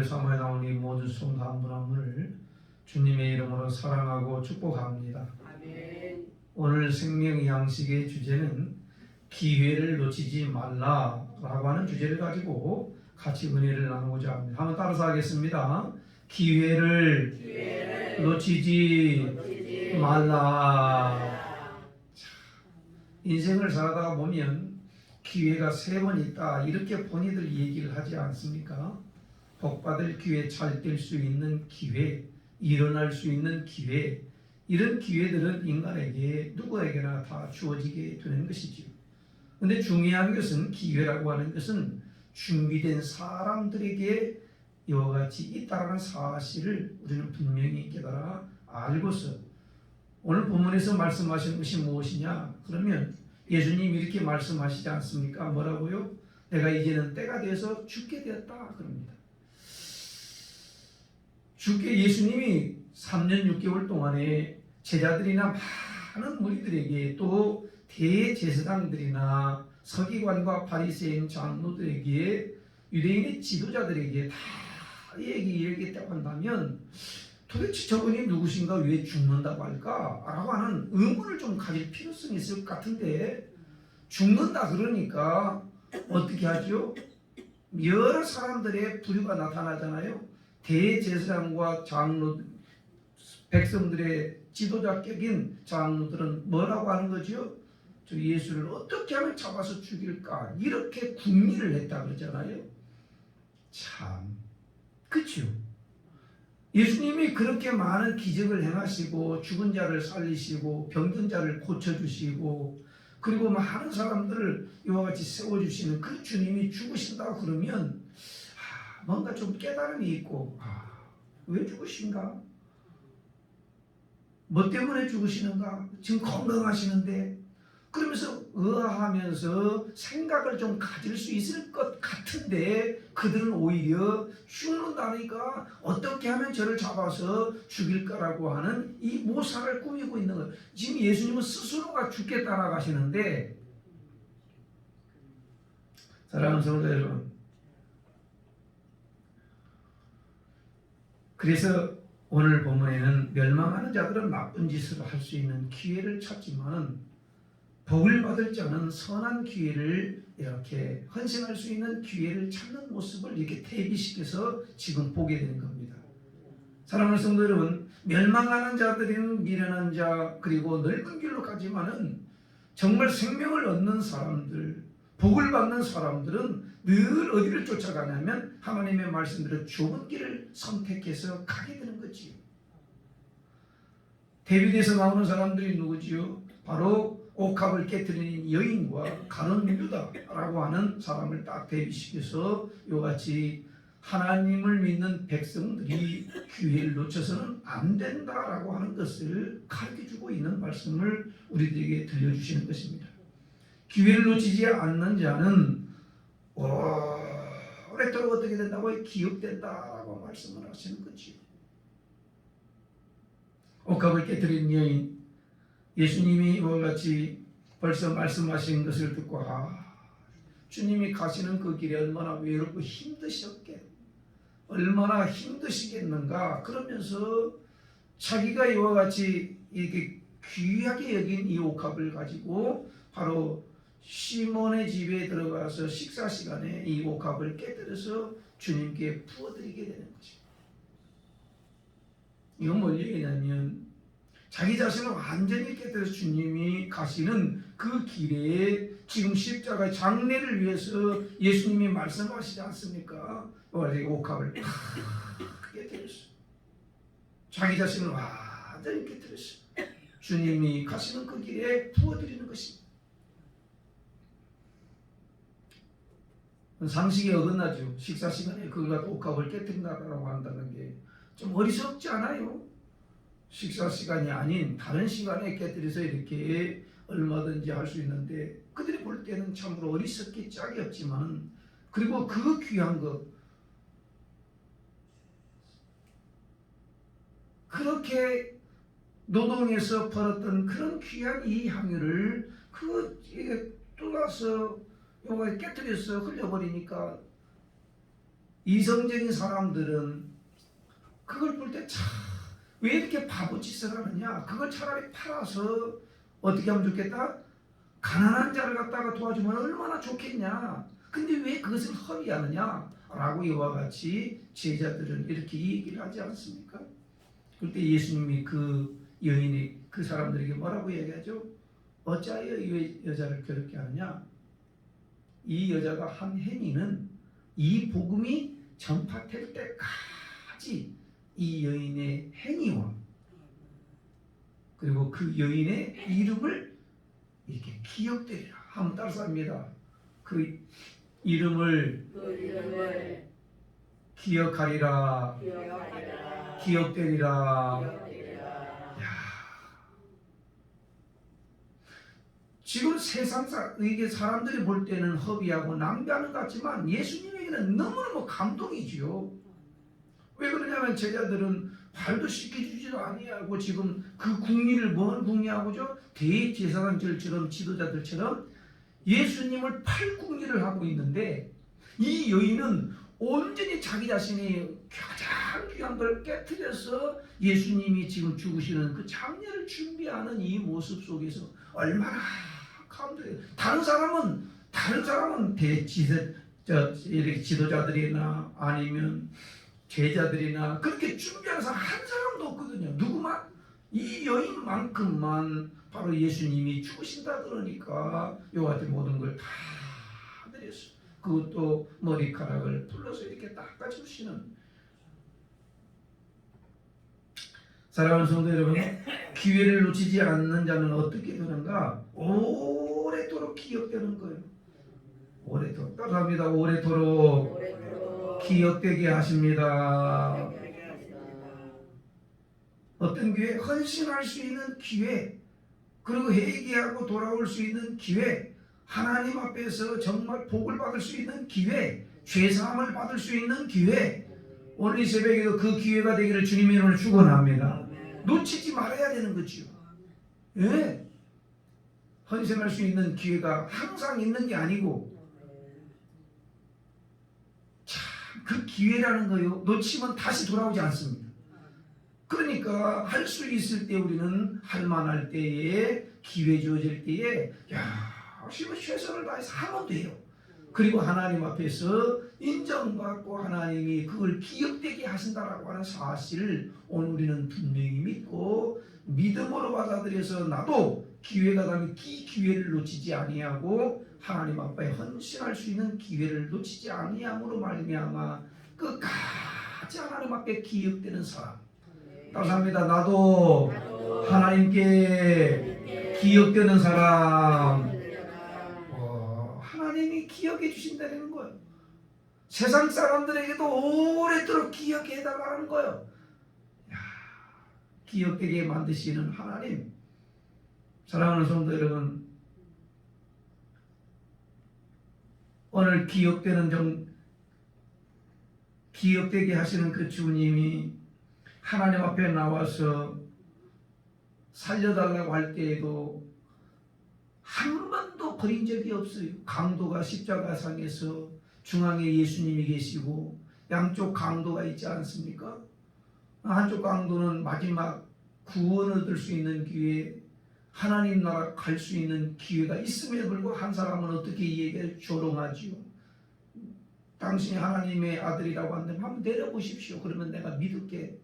삼아야 나오니 모든 성도 한 분 한 분을 주님의 이름으로 사랑하고 축복합니다. 아멘. 오늘 생명 양식의 주제는 기회를 놓치지 말라라고 하는 주제를 가지고 같이 은혜를 나누고자 합니다. 한번 따라서 하겠습니다. 기회를 놓치지 말라. 인생을 살아가다 보면 기회가 3번 있다 이렇게 본인들 얘기를 하지 않습니까? 복받을 기회, 잘 될 수 있는 기회, 일어날 수 있는 기회, 이런 기회들은 인간에게 누구에게나 다 주어지게 되는 것이지요. 그런데 중요한 것은 기회라고 하는 것은 준비된 사람들에게 이와 같이 있다는 사실을 우리는 분명히 깨달아 알고서 오늘 본문에서 말씀하시는 것이 무엇이냐? 그러면 예수님이 이렇게 말씀하시지 않습니까? 뭐라고요? 내가 이제는 때가 되어서 죽게 되었다 그럽니다. 예수님이 3년 6개월 동안에 제자들이나 많은 무리들에게 또 대제사장들이나 서기관과 바리새인 장로들에게 유대인의 지도자들에게 다 얘기했다고 한다면 도대체 저분이 누구신가 왜 죽는다고 할까? 라고 하는 의문을 좀 가질 필요성이 있을 것 같은데 죽는다 그러니까 어떻게 하죠? 여러 사람들의 부류가 나타나잖아요. 대제사장과 장로, 백성들의 지도자격인 장로들은 뭐라고 하는 거죠? 저 예수를 어떻게 하면 잡아서 죽일까? 이렇게 궁리를 했다 그러잖아요. 참, 그렇죠? 예수님이 그렇게 많은 기적을 행하시고 죽은 자를 살리시고 병든 자를 고쳐주시고 그리고 많은 사람들을 이와 같이 세워주시는 그 주님이 죽으신다 그러면 뭔가 좀 깨달음이 있고 왜 죽으신가? 뭐 때문에 죽으시는가? 지금 건강하시는데 그러면서 의아하면서 생각을 좀 가질 수 있을 것 같은데 그들은 오히려 죽는다니까 어떻게 하면 저를 잡아서 죽일까라고 하는 이 모사를 꾸미고 있는 거예요. 지금 예수님은 스스로가 죽겠다라고 하시는데 사랑하는 성도 여러분, 그래서 오늘 본문에는 멸망하는 자들은 나쁜 짓을 할 수 있는 기회를 찾지만 복을 받을 자는 선한 기회를 이렇게 헌신할 수 있는 기회를 찾는 모습을 이렇게 대비시켜서 지금 보게 되는 겁니다. 사랑하는 성도 여러분, 멸망하는 자들은 미련한 자 그리고 넓은 길로 가지만은 정말 생명을 얻는 사람들, 복을 받는 사람들은 늘 어디를 쫓아가냐면 하나님의 말씀대로 좁은 길을 선택해서 가게 되는 거지요. 데뷔에서 나오는 사람들이 누구지요? 바로 옥합을 깨뜨리는 여인과 가룟 유다라고 하는 사람을 딱 대비시켜서 이같이 하나님을 믿는 백성들이 기회를 놓쳐서는 안 된다라고 하는 것을 가르쳐주고 있는 말씀을 우리들에게 들려주시는 것입니다. 기회를 놓치지 않는 자는 오랫도록 어떻게 된다고? 기억된다라고 말씀을 하시는 거지요. 옥합을 깨뜨린 여인, 예수님이 이와 같이 벌써 말씀하신 것을 듣고 주님이 가시는 그 길이 얼마나 외롭고 얼마나 힘드시겠는가 그러면서 자기가 이와 같이 이렇게 귀하게 여긴 이 옥합을 가지고 바로 시몬의 집에 들어가서 식사 시간에 이 옥합을 깨뜨려서 주님께 부어드리게 되는 거죠. 이건 뭘 얘기냐면 자기 자신을 완전히 깨뜨려서 주님이 가시는 그 길에 지금 십자가의 장례를 위해서 예수님이 말씀하시지 않습니까? 옥합을 깨뜨렸어요. 자기 자신을 완전히 깨뜨렸어요. 주님이 가시는 그 길에 부어드리는 것입니다. 상식에 어긋나죠. 식사 시간에 그걸 갖고 옥합을 깨뜨린다고 한다는 게 좀 어리석지 않아요? 식사 시간이 아닌 다른 시간에 깨뜨려서 이렇게 얼마든지 할 수 있는데 그들이 볼 때는 참으로 어리석기 짝이 없지만 그리고 그 귀한 것 그렇게 노동해서 벌었던 그런 귀한 이 향유를 뚫어서 요거 깨뜨려서 흘려버리니까 이성적인 사람들은 그걸 볼 때 참 왜 이렇게 바보짓을 하느냐, 그걸 차라리 팔아서 어떻게 하면 좋겠다, 가난한 자를 갖다가 도와주면 얼마나 좋겠냐, 근데 왜 그것을 허비하느냐 라고 이와 같이 제자들은 이렇게 얘기를 하지 않습니까? 그때 예수님이 그 여인이 그 사람들에게 뭐라고 얘기하죠? 어찌하여 이 여자를 괴롭게 하느냐? 이 여자가 한 행위는 이 복음이 전파될 때까지 이 여인의 행위와 그리고 그 여인의 이름을 이렇게 기억되리라. 한번 따라서 합니다. 그 이름을 기억하리라. 기억되리라. 지금 이게 사람들이 볼 때는 허비하고 낭비하는 것 같지만 예수님에게는 너무너무 감동이지요. 왜 그러냐면 제자들은 발도 씻겨주지도 아니하고 지금 그 궁리를 뭔 궁리하고죠? 대제사장들처럼 지도자들처럼 예수님을 팔 궁리를 하고 있는데 이 여인은 온전히 자기 자신이 가장 귀한 걸 깨트려서 예수님이 지금 죽으시는 그 장례를 준비하는 이 모습 속에서 얼마나 감동해요. 다른 사람은 지도자들이나 아니면 제자들이나 그렇게 준비하는 사람 한 사람도 없거든요. 누구만? 이 여인만큼만 바로 예수님이 죽으신다 그러니까 요 같은 모든 걸 다 드렸어요. 그것도 머리카락을 풀러서 이렇게 닦아주시는. 사랑하는 성도 여러분, 기회를 놓치지 않는 자는 어떻게 되는가? 오래도록 기억되는 거예요. 오래도록. 따라합니다. 오래도록 기억되게 하십니다. 어떤 기회? 헌신할 수 있는 기회, 그리고 회개하고 돌아올 수 있는 기회, 하나님 앞에서 정말 복을 받을 수 있는 기회, 죄사함을 받을 수 있는 기회. 오늘 이 새벽에도 그 기회가 되기를 주님의 이름으로 축원합니다. 놓치지 말아야 되는 거지요. 예? 헌신할 수 있는 기회가 항상 있는 게 아니고 그 기회라는 거요, 놓치면 다시 돌아오지 않습니다. 그러니까 할 수 있을 때 우리는 할 만할 때에, 기회 주어질 때에 열심히 최선을 다해서 하면 돼요. 그리고 하나님 앞에서 인정받고 하나님이 그걸 기억되게 하신다라고 하는 사실을 오늘 우리는 분명히 믿고 믿음으로 받아들여서 나도 기회가 되면 이 기회를 놓치지 아니하고 하나님 앞에 헌신할 수 있는 기회를 놓치지 아니함으로 말미암아 끝까지 하나님 앞에 기억되는 사람. 감사합니다. 나도 하나님께 기억되는 사람. 하나님이 기억해 주신다는 거예요. 세상 사람들에게도 오래도록 기억해 달라는 거예요. 기억되게 만드시는 하나님. 사랑하는 성도 여러분, 오늘 기억되게 하시는 그 주님이 하나님 앞에 나와서 살려달라고 할 때에도 한 번도 버린 적이 없어요. 강도가 십자가상에서 중앙에 예수님이 계시고 양쪽 강도가 있지 않습니까? 한쪽 강도는 마지막 구원을 얻을 수 있는 기회, 하나님 나라 갈 수 있는 기회가 있음에도 불구하고 한 사람은 어떻게 얘기해? 조롱하지요. 당신이 하나님의 아들이라고 한다면 한번 내려보십시오. 그러면 내가 믿을게.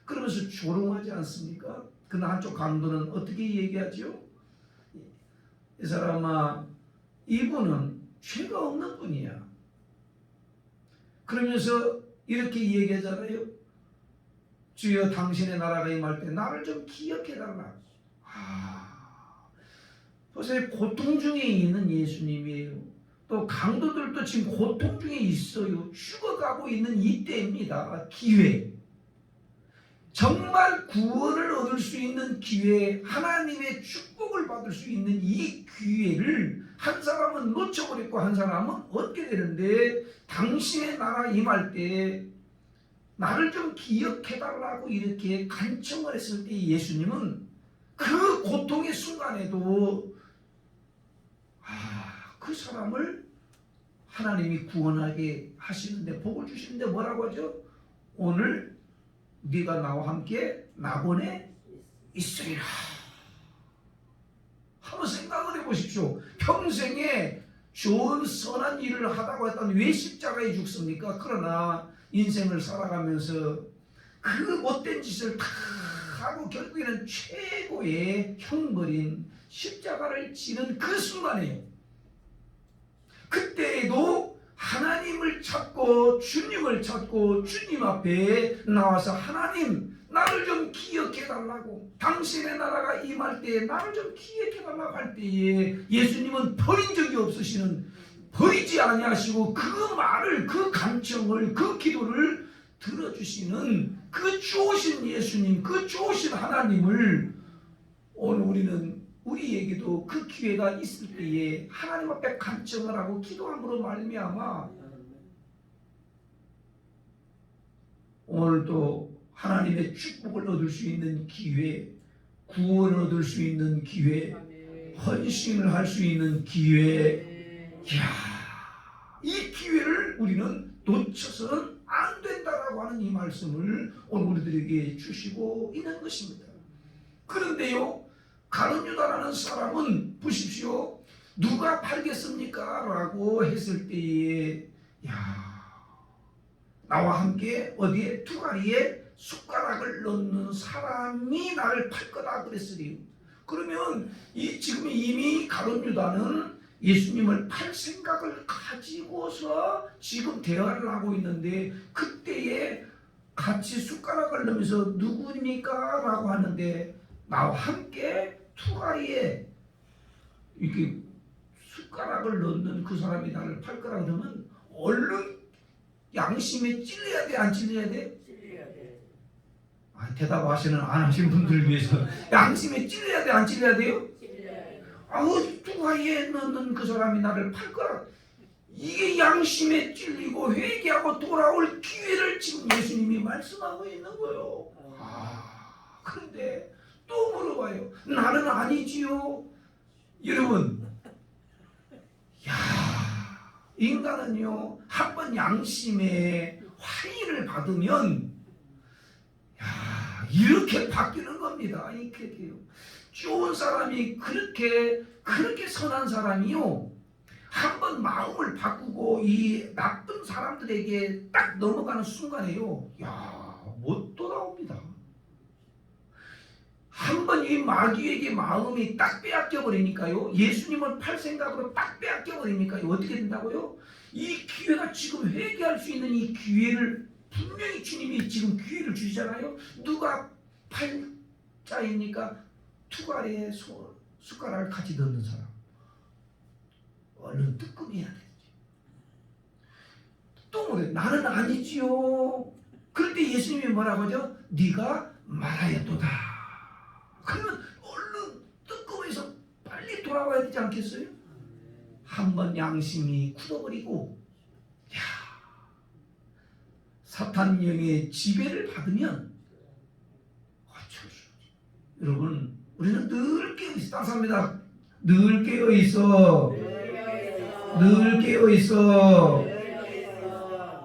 그러면서 조롱하지 않습니까? 그러나 한쪽 강도는 어떻게 얘기하죠? 이 사람아, 이분은 죄가 없는 분이야. 그러면서 이렇게 얘기하잖아요. 주여 당신의 나라가 임할 때 나를 좀 기억해달라. 보세요. 고통 중에 있는 예수님이에요. 또 강도들도 지금 고통 중에 있어요. 죽어가고 있는 이때입니다. 기회. 정말 구원을 얻을 수 있는 기회, 하나님의 축복을 받을 수 있는 이 기회를 한 사람은 놓쳐버렸고 한 사람은 얻게 되는데, 당신의 나라 임할 때 나를 좀 기억해달라고 이렇게 간청을 했을 때 예수님은 그 고통의 순간에도 그 사람을 하나님이 구원하게 하시는데, 복을 주시는데 뭐라고 하죠? 오늘 네가 나와 함께 낙원에 있으리라. 한번 생각을 해보십시오. 평생에 좋은 선한 일을 하다고 했다면 왜 십자가에 죽습니까? 그러나 인생을 살아가면서 그 못된 짓을 다 하고 결국에는 최고의 형벌인 십자가를 지는 그 순간이에요. 그때에도 하나님을 찾고 주님을 찾고 주님 앞에 나와서 하나님, 나를 좀 기억해 달라고, 당신의 나라가 임할 때에 나를 좀 기억해 달라고 할 때에 예수님은 버린 적이 없으시는, 버리지 아니하시고 그 말을, 그 간청을, 그 기도를 들어주시는 그 좋으신 예수님, 그 좋으신 하나님을 오늘 우리는 우리에게도 그 기회가 있을 때에 하나님 앞에 간청을 하고 기도함으로 말미암아 오늘도 하나님의 축복을 얻을 수 있는 기회, 구원을 얻을 수 있는 기회, 헌신을 할 수 있는 기회, 이 기회를 우리는 놓쳐서는 안 된다라고 하는 이 말씀을 오늘 우리들에게 주시고 있는 것입니다. 그런데요, 가룟 유다라는 사람은 보십시오. 누가 팔겠습니까? 라고 했을 때에 나와 함께 어디에? 투가리에 숟가락을 넣는 사람이 나를 팔 거다 그랬으리요. 그러면 지금 이미 가룟 유다는 예수님을 팔 생각을 가지고서 지금 대화를 하고 있는데, 그때에 같이 숟가락을 넣으면서 누구입니까? 라고 하는데, 나와 함께 투가리에 이렇게 숟가락을 넣는 그 사람이 나를 팔 거라 그러면 얼른 양심에 찔려야 돼, 안 찔려야 돼? 찔려야 돼. 대답하시는 안 하신 분들 위해서 양심에 찔려야 돼, 안 찔려야 돼요? 찔려야 돼. 투가리에 넣는 그 사람이 나를 팔 거라. 이게 양심에 찔리고 회개하고 돌아올 기회를 지금 예수님이 말씀하고 있는 거예요. 그런데 또 물어봐요. 나는 아니지요. 여러분, 인간은요, 한번 양심에 환희를 받으면 이렇게 바뀌는 겁니다. 이렇게 돼요. 좋은 사람이 그렇게 선한 사람이요, 한번 마음을 바꾸고 이 나쁜 사람들에게 딱 넘어가는 순간에요, 못 돌아옵니다. 한번 이 마귀에게 마음이 딱 빼앗겨 버리니까요, 예수님을 팔 생각으로 딱 빼앗겨 버리니까요, 어떻게 된다고요? 이 기회가, 지금 회개할 수 있는 이 기회를 분명히 주님이 지금 기회를 주시잖아요. 누가 팔자입니까? 투가리에 숟가락을 같이 넣는 사람, 얼른 뜨끔해야 되지. 또 뭐래? 나는 아니지요. 그런데 예수님이 뭐라고 하죠? 네가 말하였도다. 그러면 얼른 뜨끔해서 빨리 돌아와야 되지 않겠어요? 한번 양심이 굳어버리고 사탄 영의 지배를 받으면 어쩔 수 없죠. 여러분, 우리는 늘 깨어있어. 따스합니다. 늘 깨어있어. 늘 깨어있어.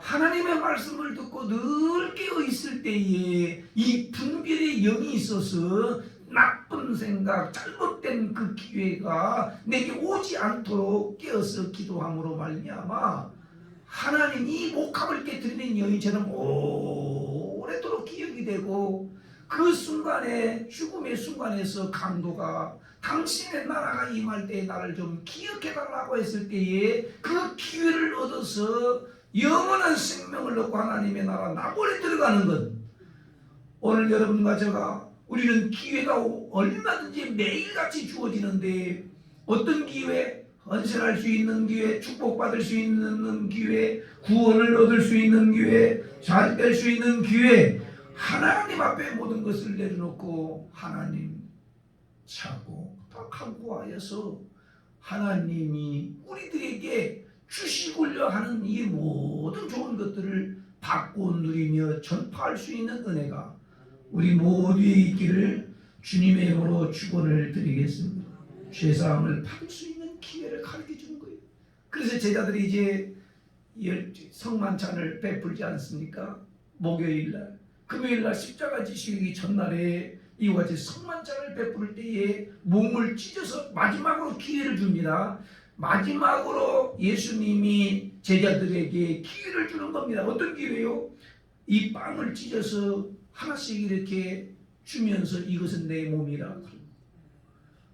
하나님의 말씀을 듣고 늘 깨어있을 때에 이 분별의 영이 있어서 나쁜 생각, 잘못된 그 기회가 내게 오지 않도록 깨어서 기도함으로 말미암아 하나님이 목합을 깨뜨리는 여인처럼 오래도록 기억이 되고, 그 순간에, 죽음의 순간에서 강도가 당신의 나라가 임할 때에 나를 좀 기억해달라고 했을 때에 그 기회를 얻어서 영원한 생명을 얻고 하나님의 나라 낙원에 들어가는 것. 오늘 여러분과 제가, 우리는 기회가 얼마든지 매일같이 주어지는데, 어떤 기회? 헌신할 수 있는 기회, 축복받을 수 있는 기회, 구원을 얻을 수 있는 기회, 잘 될 수 있는 기회, 하나님 앞에 모든 것을 내려놓고 하나님 찾고 딱 간구하여서 하나님이 우리들에게 주시고려 하는 이 모든 좋은 것들을 받고 누리며 전파할 수 있는 은혜가 우리 모두에 있기를 주님의 이름으로 축원을 드리겠습니다. 죄사함을 받을 수 있는 기회를 가르쳐 주는 거예요. 그래서 제자들이 이제 성만찬을 베풀지 않습니까? 목요일날, 금요일날 십자가 지시기 전날에 이와 같이 성만찬을 베풀 때에 몸을 찢어서 마지막으로 기회를 줍니다. 마지막으로 예수님이 제자들에게 기회를 주는 겁니다. 어떤 기회요? 이 빵을 찢어서 하나씩 이렇게 주면서 이것은 내 몸이라.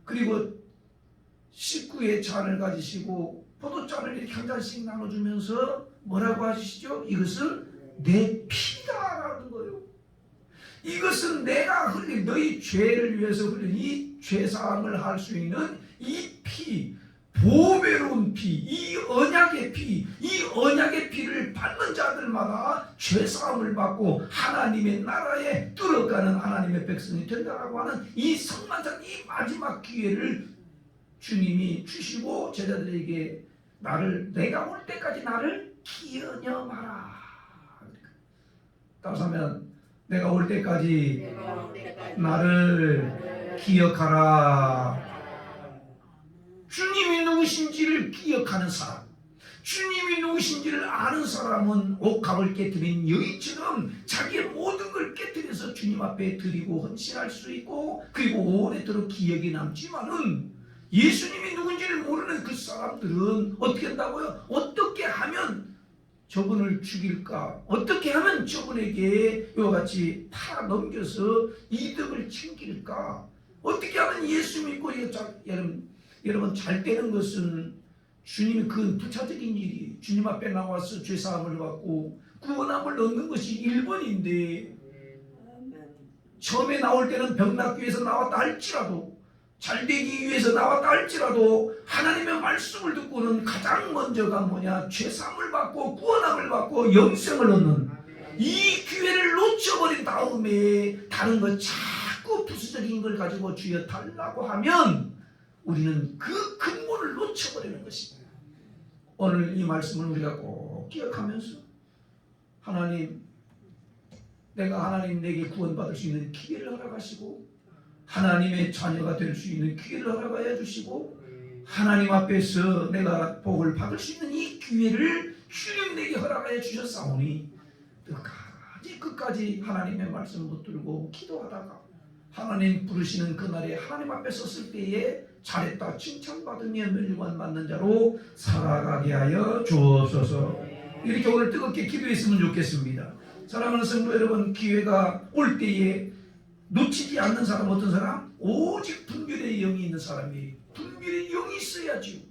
그리고 식구의 잔을 가지시고 포도잔을 이렇게 한 잔씩 나눠주면서 뭐라고 하시죠? 이것은 내 피다라는 거예요. 이것은 내가 흘린 너희 죄를 위해서 흘린 이 죄사함을 할 수 있는 이 피, 보배로운 피, 이 언약의 피, 이 언약의 피를 받는 자들마다 죄사함을 받고 하나님의 나라에 들어가는 하나님의 백성이 된다라고 하는 이 성만찬, 이 마지막 기회를 주님이 주시고 제자들에게 내가 올 때까지 나를 기억하라. 따라서 하면 내가 올 때까지 나를 기억하라. 주님이 누구신지를 기억하는 사람, 주님이 누구신지를 아는 사람은 옥합을 깨뜨린 여인처럼 자기의 모든 걸 깨뜨려서 주님 앞에 드리고 헌신할 수 있고, 그리고 오래도록 기억이 남지만은 예수님이 누군지를 모르는 그 사람들은 어떻게 한다고요? 어떻게 하면 저분을 죽일까? 어떻게 하면 저분에게 이와 같이 팔아 넘겨서 이득을 챙길까? 어떻게 하면 예수 믿고 여러분 잘 되는 것은 주님이 그 부차적인 일이 주님 앞에 나와서 죄사함을 받고 구원함을 얻는 것이 1번인데 처음에 나올 때는 병 낫기 위해서 나왔다 할지라도 잘 되기 위해서 나왔다 할지라도 하나님의 말씀을 듣고는 가장 먼저가 뭐냐? 죄사함을 받고 구원함을 받고 영생을 얻는 이 기회를 놓쳐버린 다음에 다른 것 자꾸 부수적인 걸 가지고 주여 달라고 하면 우리는 그 근본을 놓쳐버리는 것입니다. 오늘 이 말씀을 우리가 꼭 기억하면서 하나님, 내가 하나님 내게 구원받을 수 있는 기회를 허락하시고 하나님의 자녀가 될 수 있는 기회를 허락하여 주시고 하나님 앞에서 내가 복을 받을 수 있는 이 기회를 주님 내게 허락하여 주셨사오니 끝까지 하나님의 말씀을 붙들고 기도하다가 하나님 부르시는 그날에 하나님 앞에 섰을 때에 잘했다 칭찬받으며 멸류관 받는 자로 살아가게 하여 주옵소서. 이렇게 오늘 뜨겁게 기도했으면 좋겠습니다. 사랑하는 성도 여러분, 기회가 올 때에 놓치지 않는 사람 어떤 사람? 오직 분별의 영이 있는 사람이 분별의 영이 있어야지요.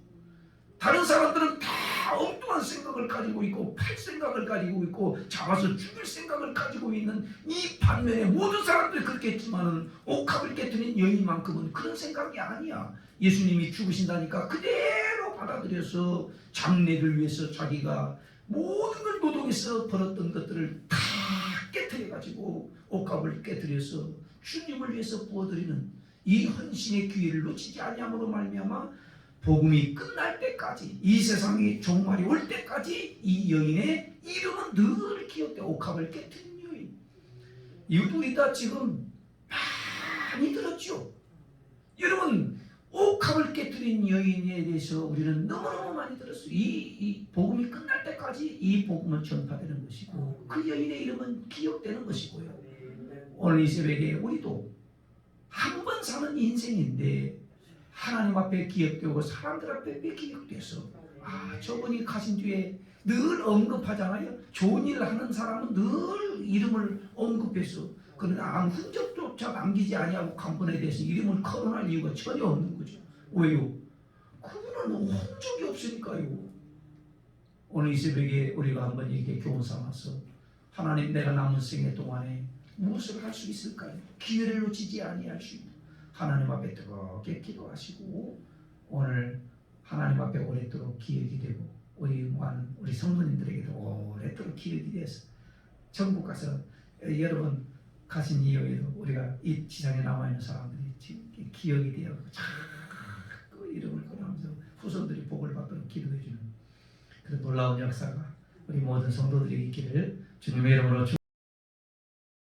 다른 사람들은 다 엉뚱한 생각을 가지고 있고 팔 생각을 가지고 있고 잡아서 죽일 생각을 가지고 있는 이 반면에 모든 사람들이 그렇게 했지만은 옥합을 깨뜨린 여인만큼은 그런 생각이 아니야. 예수님이 죽으신다니까 그대로 받아들여서 장래를 위해서 자기가 모든 걸 노동해서 벌었던 것들을 다 깨뜨려가지고 옥합을 깨뜨려서 주님을 위해서 부어드리는 이 헌신의 기회를 놓치지 아니함으로 말미암아 복음이 끝날 때까지, 이 세상이 종말이 올 때까지 이 여인의 이름은 늘 기억돼. 옥합을 깨뜨린 여인. 이것도 우리 다 지금 많이 들었죠. 여러분, 옥합을 깨뜨린 여인에 대해서 우리는 너무너무 많이 들었어요. 이 복음이 끝날 때까지 이 복음은 전파되는 것이고 그 여인의 이름은 기억되는 것이고요. 오늘 이 새벽에 우리도 한 번 사는 인생인데 하나님 앞에 기억되고 사람들 앞에 기억돼서 저분이 가신 뒤에 늘 언급하잖아요. 좋은 일을 하는 사람은 늘 이름을 언급해서 그러나 아무 흔적조차 남기지 아니하고 간 분에 대해서 이름을 거론할 이유가 전혀 없는 거죠. 왜요? 그분은 흔적이 없으니까요. 오늘 이 새벽에 우리가 한번 이렇게 교훈 삼아서 하나님, 내가 남은 생애 동안에 무엇을 할 수 있을까요? 기회를 놓치지 아니할 수 있는 하나님 앞에 뜨겁게 기도하시고 오늘 하나님 앞에 오랫도록 기억이 되고 우리 성도님들에게도 오랫도록 기억이 돼서 천국 가서 여러분 가신 이후에도 우리가 이 지상에 남아있는 사람들이 기억이 되어 자꾸 이름을 거론하면서 후손들이 복을 받도록 기도해주는 그런 놀라운 역사가 우리 모든 성도들에게 있기를 주님의 이름으로